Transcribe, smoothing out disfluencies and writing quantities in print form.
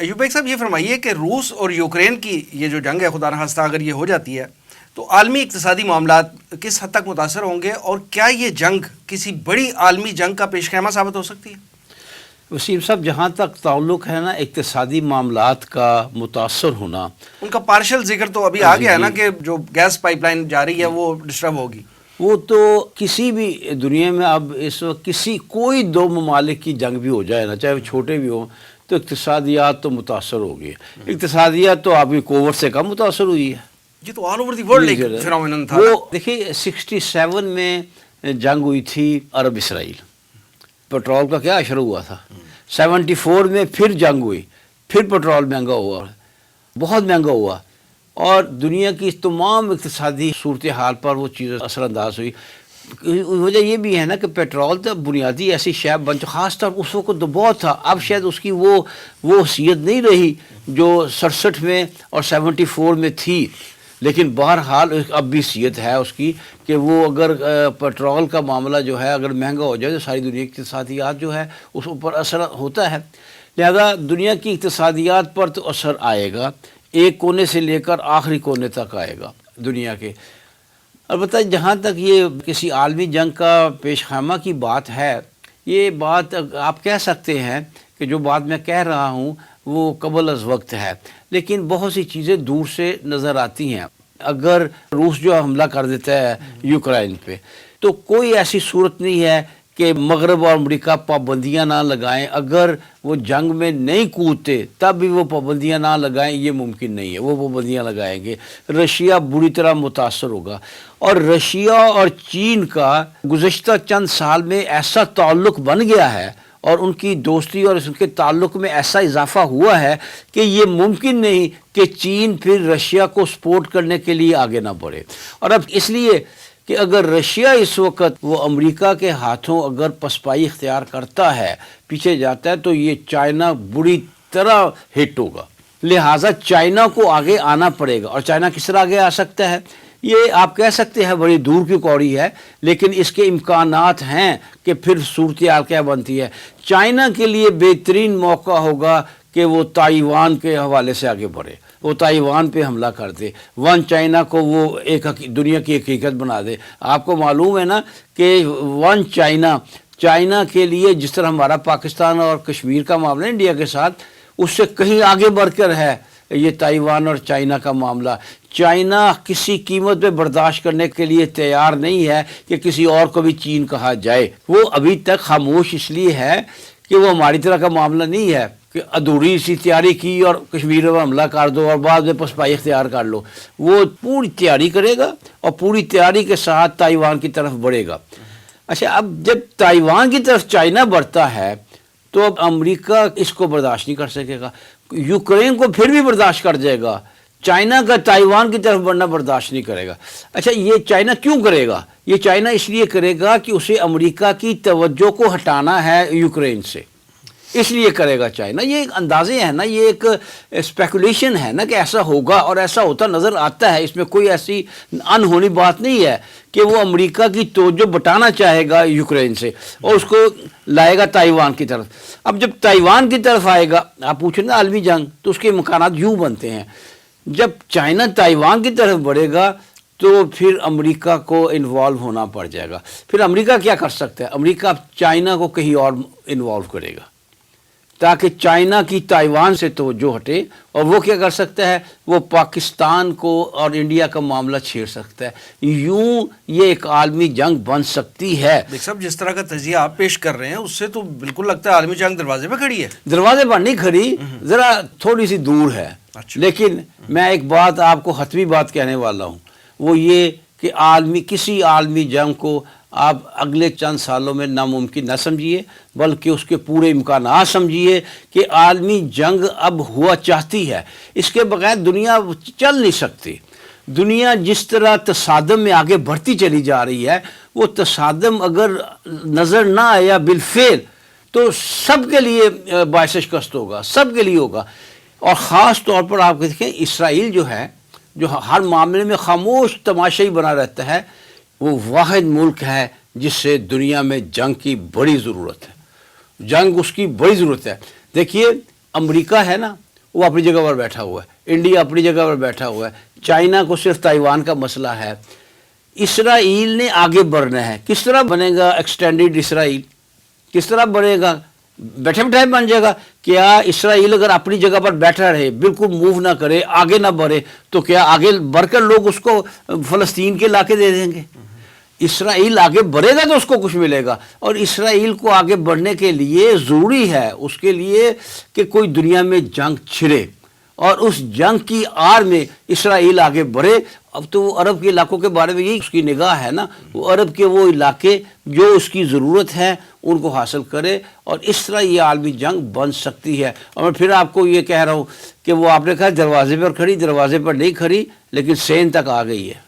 Ayub bag صاحب یہ فرمائیے کہ روس اور یوکرین کی یہ جو جنگ ہے خدا نخواستہ اگر یہ ہو جاتی ہے تو عالمی اقتصادی معاملات کس حد تک متاثر ہوں گے، اور کیا یہ جنگ کسی بڑی عالمی جنگ کا پیش خیمہ ثابت ہو سکتی ہے؟ وسیم صاحب، جہاں تک تعلق ہے نا اقتصادی معاملات کا متاثر ہونا، ان کا پارشل ذکر تو ابھی آ گیا ہے نا کہ جو گیس پائپ لائن جا رہی ہے وہ ڈسٹرب ہوگی. وہ تو کسی بھی دنیا میں اب اس وقت کوئی دو ممالک کی جنگ بھی ہو جائے نا، چاہے وہ چھوٹے بھی ہوں، تو اقتصادیات تو متاثر ہوگی. اقتصادیات تو آپ کی کووڈ سے کم متاثر ہوئی ہے. یہ تو آل اوور دی ورلڈ ایک فینومینن تھا. وہ دیکھیے 67 میں جنگ ہوئی تھی عرب اسرائیل، پیٹرول کا کیا اشر ہوا تھا. 74 میں پھر جنگ ہوئی، پھر پیٹرول مہنگا ہوا، بہت مہنگا ہوا، اور دنیا کی تمام اقتصادی صورتحال پر وہ چیز اثر انداز ہوئی. وجہ یہ بھی ہے نا کہ پیٹرول تو بنیادی ایسی شے بن چکی، خاص طور اس وقت تو بہت تھا، اب شاید اس کی وہ حیثیت نہیں رہی جو 67 میں اور 74 میں تھی. لیکن بہرحال اب بھی حیثیت ہے اس کی کہ وہ اگر پیٹرول کا معاملہ جو ہے اگر مہنگا ہو جائے تو ساری دنیا کی اقتصادیات جو ہے اس پر اثر ہوتا ہے. لہذا دنیا کی اقتصادیات پر تو اثر آئے گا، ایک کونے سے لے کر آخری کونے تک آئے گا دنیا کے. البتہ جہاں تک یہ کسی عالمی جنگ کا پیش خیمہ کی بات ہے، یہ بات آپ کہہ سکتے ہیں کہ جو بات میں کہہ رہا ہوں وہ قبل از وقت ہے، لیکن بہت سی چیزیں دور سے نظر آتی ہیں. اگر روس جو حملہ کر دیتا ہے یوکرائن پہ تو کوئی ایسی صورت نہیں ہے کہ مغرب اور امریکہ پابندیاں نہ لگائیں. اگر وہ جنگ میں نہیں کودتے تب بھی وہ پابندیاں نہ لگائیں، یہ ممکن نہیں ہے. وہ پابندیاں لگائیں گے. رشیا بری طرح متاثر ہوگا، اور رشیا اور چین کا گزشتہ چند سال میں ایسا تعلق بن گیا ہے اور ان کی دوستی اور ان کے تعلق میں ایسا اضافہ ہوا ہے کہ یہ ممکن نہیں کہ چین پھر رشیا کو سپورٹ کرنے کے لیے آگے نہ بڑھے. اور اب اس لیے کہ اگر رشیا اس وقت وہ امریکہ کے ہاتھوں اگر پسپائی اختیار کرتا ہے، پیچھے جاتا ہے، تو یہ چائنا بری طرح ہٹ ہوگا. لہٰذا چائنا کو آگے آنا پڑے گا. اور چائنا کس طرح آگے آ سکتا ہے یہ آپ کہہ سکتے ہیں بڑی دور کی کوڑی ہے، لیکن اس کے امکانات ہیں کہ پھر صورتحال کیا بنتی ہے. چائنا کے لیے بہترین موقع ہوگا کہ وہ تائیوان کے حوالے سے آگے بڑھے، وہ تائیوان پہ حملہ کر دے، ون چائنا کو وہ ایک دنیا کی حقیقت بنا دے. آپ کو معلوم ہے نا کہ ون چائنا کے لیے جس طرح ہمارا پاکستان اور کشمیر کا معاملہ انڈیا کے ساتھ، اس سے کہیں آگے بڑھ کر ہے یہ تائیوان اور چائنا کا معاملہ. چائنا کسی قیمت پہ برداشت کرنے کے لیے تیار نہیں ہے کہ کسی اور کو بھی چین کہا جائے. وہ ابھی تک خاموش اس لیے ہے کہ وہ ہماری طرح کا معاملہ نہیں ہے کہ ادھوری سی تیاری کی اور کشمیر میں حملہ کر دو اور بعد میں پسپائی اختیار کر لو. وہ پوری تیاری کرے گا اور پوری تیاری کے ساتھ تائیوان کی طرف بڑھے گا. اچھا، اب جب تائیوان کی طرف چائنا بڑھتا ہے تو اب امریکہ اس کو برداشت نہیں کر سکے گا. یوکرین کو پھر بھی برداشت کر جائے گا، چائنا کا تائیوان کی طرف بڑھنا برداشت نہیں کرے گا. اچھا، یہ چائنا کیوں کرے گا؟ یہ چائنا اس لیے کرے گا کہ اسے امریکہ کی توجہ کو ہٹانا ہے یوکرین سے، اس لیے کرے گا چائنا. یہ ایک اندازے ہیں نا، یہ ایک اسپیکولیشن ہے نا کہ ایسا ہوگا، اور ایسا ہوتا نظر آتا ہے. اس میں کوئی ایسی انہونی بات نہیں ہے کہ وہ امریکہ کی توجہ بٹانا چاہے گا یوکرین سے اور اس کو لائے گا تائیوان کی طرف. اب جب تائیوان کی طرف آئے گا، آپ پوچھیں نا عالمی جنگ، تو اس کے امکانات یوں بنتے ہیں. جب چائنا تائیوان کی طرف بڑھے گا تو پھر امریکہ کو انوالو ہونا پڑ جائے گا. پھر امریکہ کیا کر سکتا ہے؟ امریکہ چائنا کو کہیں اور انوالو کرے گا تاکہ چائنا کی تائیوان سے توجہ ہٹے. اور وہ کیا کر سکتا ہے؟ وہ پاکستان کو اور انڈیا کا معاملہ چھیڑ سکتا ہے. یوں یہ ایک عالمی جنگ بن سکتی ہے. دیکھ صاحب، جس طرح کا تجزیہ آپ پیش کر رہے ہیں اس سے تو بالکل لگتا ہے عالمی جنگ دروازے پہ کھڑی ہے. دروازے پر نہیں کھڑی، ذرا تھوڑی سی دور ہے. لیکن میں ایک بات آپ کو حتمی بات کہنے والا ہوں، وہ یہ کہ کسی عالمی جنگ کو آپ اگلے چند سالوں میں ناممکن نہ سمجھیے، بلکہ اس کے پورے امکانات سمجھیے کہ عالمی جنگ اب ہوا چاہتی ہے. اس کے بغیر دنیا چل نہیں سکتی. دنیا جس طرح تصادم میں آگے بڑھتی چلی جا رہی ہے، وہ تصادم اگر نظر نہ آیا بالفعل تو سب کے لیے باعث شکست ہوگا، سب کے لیے ہوگا. اور خاص طور پر آپ دیکھیں اسرائیل جو ہے، جو ہر معاملے میں خاموش تماشائی بنا رہتا ہے، وہ واحد ملک ہے جس سے دنیا میں جنگ کی بڑی ضرورت ہے. جنگ اس کی بڑی ضرورت ہے. دیکھیے امریکہ ہے نا، وہ اپنی جگہ پر بیٹھا ہوا ہے، انڈیا اپنی جگہ پر بیٹھا ہوا ہے، چائنا کو صرف تائیوان کا مسئلہ ہے۔ اسرائیل نے آگے بڑھنا ہے، کس طرح بنے گا ایکسٹینڈڈ اسرائیل؟ کس طرح بنے گا؟ بیٹھے بیٹھے بن جائے گا؟ کیا اسرائیل اگر اپنی جگہ پر بیٹھا رہے، بالکل موو نہ کرے، آگے نہ بڑھے، تو کیا آگے بڑھ کر لوگ اس کو فلسطین کے علاقے دے دیں گے؟ اسرائیل آگے بڑھے گا تو اس کو کچھ ملے گا، اور اسرائیل کو آگے بڑھنے کے لیے ضروری ہے اس کے لیے کہ کوئی دنیا میں جنگ چھڑے، اور اس جنگ کی آڑ میں اسرائیل آگے بڑھے۔ اب تو وہ عرب کے علاقوں کے بارے میں یہی اس کی نگاہ ہے نا، وہ عرب کے وہ علاقے جو اس کی ضرورت ہے ان کو حاصل کرے، اور اس طرح یہ عالمی جنگ بن سکتی ہے۔ اور میں پھر آپ کو یہ کہہ رہا ہوں کہ وہ آپ نے کہا دروازے پر کھڑی، دروازے پر نہیں کھڑی، لیکن سین تک آ گئی ہے۔